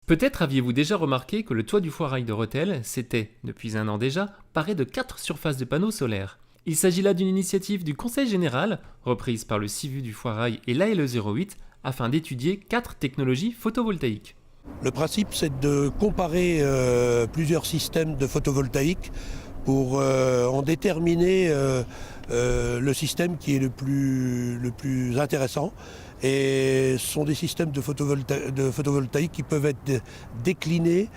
Peut-être aviez-vous déjà remarqué que le toit du Foirail de Rethel s'était, depuis un an déjà, paré de 4 surfaces de panneaux solaires. Il s'agit là d'une initiative du Conseil général, reprise par le CIVU du Foirail et l'ALE 08, afin d'étudier 4 technologies photovoltaïques. Le principe, c'est de comparer plusieurs systèmes de photovoltaïque pour en déterminer le système qui est le plus intéressant. Et ce sont des systèmes de photovoltaïque qui peuvent être déclinés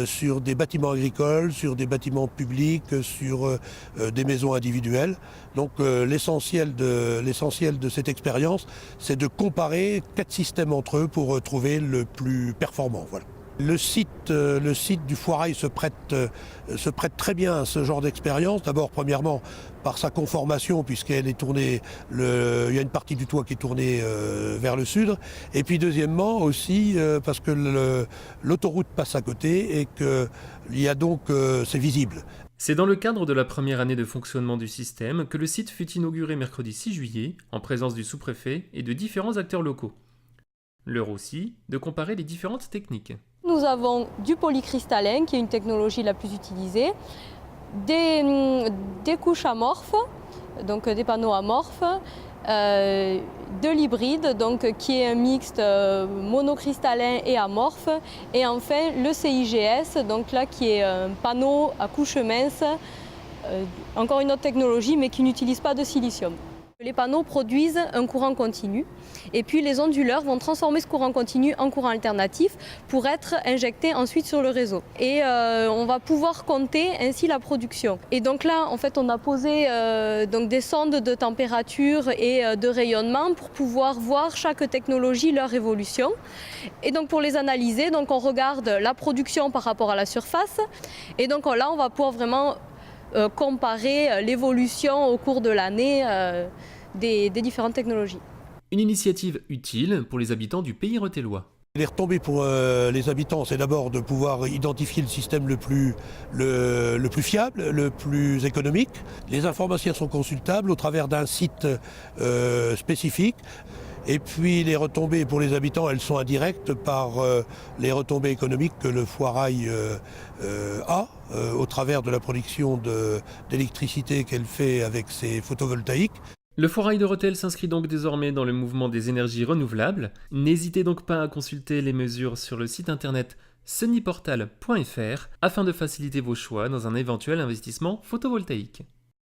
sur des bâtiments agricoles, sur des bâtiments publics, sur des maisons individuelles. Donc l'essentiel de cette expérience, c'est de comparer 4 systèmes entre eux pour trouver le plus performant. Voilà. Le site du Foirail se prête très bien à ce genre d'expérience. D'abord, premièrement, par sa conformation, puisqu'elle est tournée, il y a une partie du toit qui est tournée vers le sud. Et puis deuxièmement aussi, parce que l'autoroute passe à côté et que c'est visible. C'est dans le cadre de la première année de fonctionnement du système que le site fut inauguré mercredi 6 juillet, en présence du sous-préfet et de différents acteurs locaux. L'heure aussi de comparer les différentes techniques. Nous avons du polycristallin, qui est une technologie la plus utilisée, des couches amorphes, donc des panneaux amorphes, de l'hybride, donc qui est un mixte monocristallin et amorphe, et enfin le CIGS, donc là qui est un panneau à couche mince, encore une autre technologie mais qui n'utilise pas de silicium. Les panneaux produisent un courant continu et puis les onduleurs vont transformer ce courant continu en courant alternatif pour être injecté ensuite sur le réseau. Et on va pouvoir compter ainsi la production. Et donc là, en fait, on a posé donc des sondes de température et de rayonnement pour pouvoir voir chaque technologie, leur évolution. Et donc pour les analyser, donc on regarde la production par rapport à la surface. Et donc là, on va pouvoir vraiment comparer l'évolution au cours de l'année des différentes technologies. Une initiative utile pour les habitants du pays rethellois. Les retombées pour les habitants, c'est d'abord de pouvoir identifier le système le plus fiable, le plus économique. Les informations sont consultables au travers d'un site spécifique. Et puis les retombées pour les habitants, elles sont indirectes par les retombées économiques que le Foirail a au travers de la production d'électricité qu'elle fait avec ses photovoltaïques. Le Foirail de Rethel s'inscrit donc désormais dans le mouvement des énergies renouvelables. N'hésitez donc pas à consulter les mesures sur le site internet sunnyportal.fr afin de faciliter vos choix dans un éventuel investissement photovoltaïque.